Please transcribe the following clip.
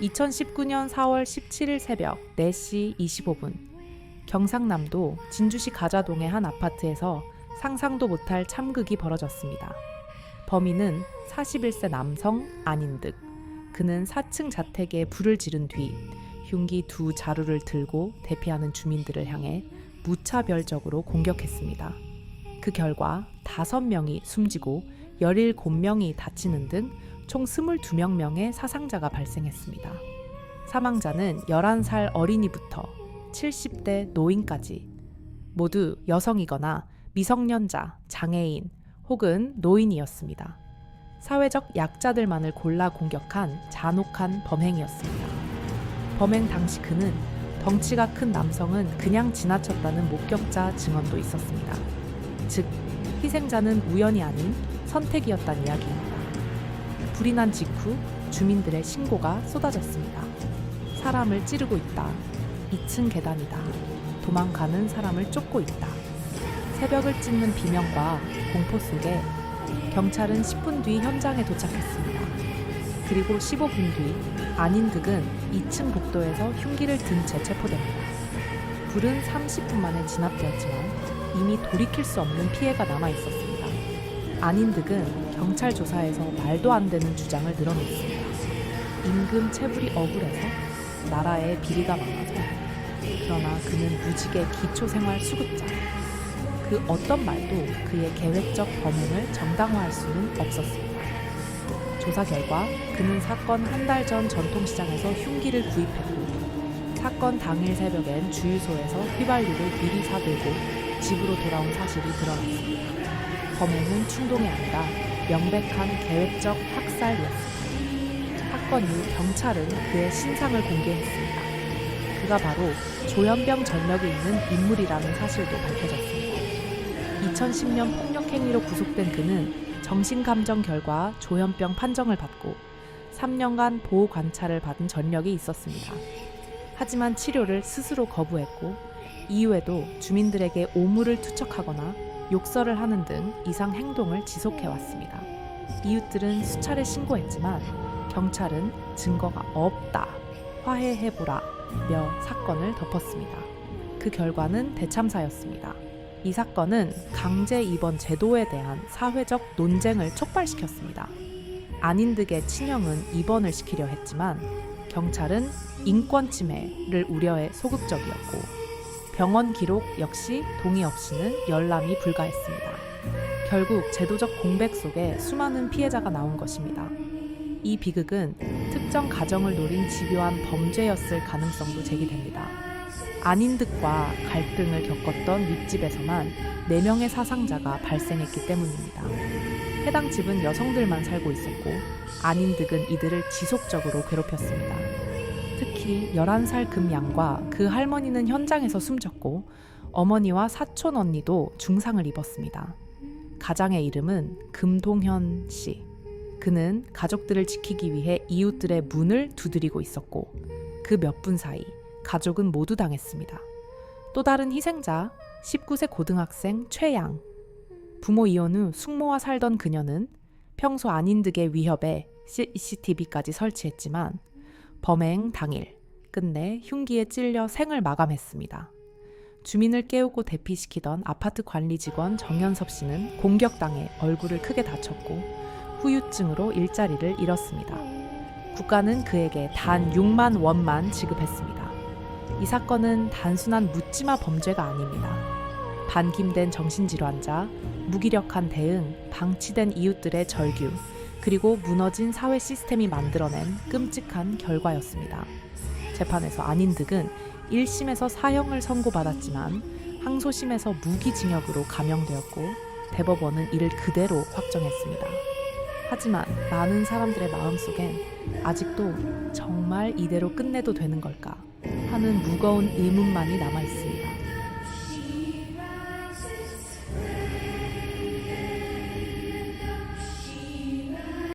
2019년 4월 17일 새벽 4시 25분 경상남도 진주시 가자동의 한 아파트에서 상상도 못할 참극이 벌어졌습니다. 범인은 41세 남성 안인득. 그는 4층 자택에 불을 지른 뒤 흉기 2자루를 들고 대피하는 주민들을 향해 무차별적으로 공격했습니다. 그 결과 5명이 숨지고 17명이 다치는 등 총 22명의 사상자가 발생했습니다. 사망자는 11살 어린이부터 70대 노인까지 모두 여성이거나 미성년자, 장애인 혹은 노인이었습니다. 사회적 약자들만을 골라 공격한 잔혹한 범행이었습니다. 범행 당시 그는 덩치가 큰 남성은 그냥 지나쳤다는 목격자 증언도 있었습니다. 즉, 희생자는 우연이 아닌 선택이었다는 이야기입니다. 불이 난 직후 주민들의 신고가 쏟아졌습니다. 사람을 찌르고 있다. 2층 계단이다. 도망가는 사람을 쫓고 있다. 새벽을 찢는 비명과 공포 속에 경찰은 10분 뒤 현장에 도착했습니다. 그리고 15분 뒤 안인득은 2층 복도에서 흉기를 든 채 체포됩니다. 불은 30분 만에 진압되었지만 이미 돌이킬 수 없는 피해가 남아있었습니다. 안인득은 경찰 조사에서 말도 안 되는 주장을 늘어놓습니다. 임금 체불이 억울해서 나라에 비리가 많아서. 그러나 그는 무직의 기초생활 수급자. 그 어떤 말도 그의 계획적 범행을 정당화할 수는 없었습니다. 조사 결과 그는 사건 한 달 전 전통시장에서 흉기를 구입했고 사건 당일 새벽엔 주유소에서 휘발유를 미리 사들고 집으로 돌아온 사실이 드러났습니다. 범행은 충동이 아니라 명백한 계획적 학살이었습니다. 사건 이후 경찰은 그의 신상을 공개했습니다. 그가 바로 조현병 전력이 있는 인물이라는 사실도 밝혀졌습니다. 2010년 폭력행위로 구속된 그는 정신감정 결과 조현병 판정을 받고 3년간 보호관찰을 받은 전력이 있었습니다. 하지만 치료를 스스로 거부했고 이후에도 주민들에게 오물을 투척하거나 욕설을 하는 등 이상 행동을 지속해왔습니다. 이웃들은 수차례 신고했지만 경찰은 증거가 없다, 화해해보라며 사건을 덮었습니다. 그 결과는 대참사였습니다. 이 사건은 강제 입원 제도에 대한 사회적 논쟁을 촉발시켰습니다. 안인득의 친형은 입원을 시키려 했지만 경찰은 인권 침해를 우려해 소극적이었고 병원 기록 역시 동의 없이는 열람이 불가했습니다. 결국 제도적 공백 속에 수많은 피해자가 나온 것입니다. 이 비극은 특정 가정을 노린 집요한 범죄였을 가능성도 제기됩니다. 안인득과 갈등을 겪었던 윗집에서만 4명의 사상자가 발생했기 때문입니다. 해당 집은 여성들만 살고 있었고 안인득은 이들을 지속적으로 괴롭혔습니다. 특히 11살 금양과 그 할머니는 현장에서 숨졌고 어머니와 사촌 언니도 중상을 입었습니다. 가장의 이름은 금동현 씨. 그는 가족들을 지키기 위해 이웃들의 문을 두드리고 있었고 그 몇 분 사이 가족은 모두 당했습니다. 또 다른 희생자 19세 고등학생 최양. 부모 이혼 후 숙모와 살던 그녀는 평소 안인득의 위협에 CCTV까지 설치했지만 범행 당일 끝내 흉기에 찔려 생을 마감했습니다. 주민을 깨우고 대피시키던 아파트 관리 직원 정현섭 씨는 공격당해 얼굴을 크게 다쳤고 후유증으로 일자리를 잃었습니다. 국가는 그에게 단 6만 원만 지급했습니다. 이 사건은 단순한 묻지마 범죄가 아닙니다. 반김된 정신질환자, 무기력한 대응, 방치된 이웃들의 절규, 그리고 무너진 사회 시스템이 만들어낸 끔찍한 결과였습니다. 재판에서 안인득은 1심에서 사형을 선고받았지만 항소심에서 무기징역으로 감형되었고 대법원은 이를 그대로 확정했습니다. 하지만 많은 사람들의 마음속엔 아직도 정말 이대로 끝내도 되는 걸까 하는 무거운 의문만이 남아있습니다.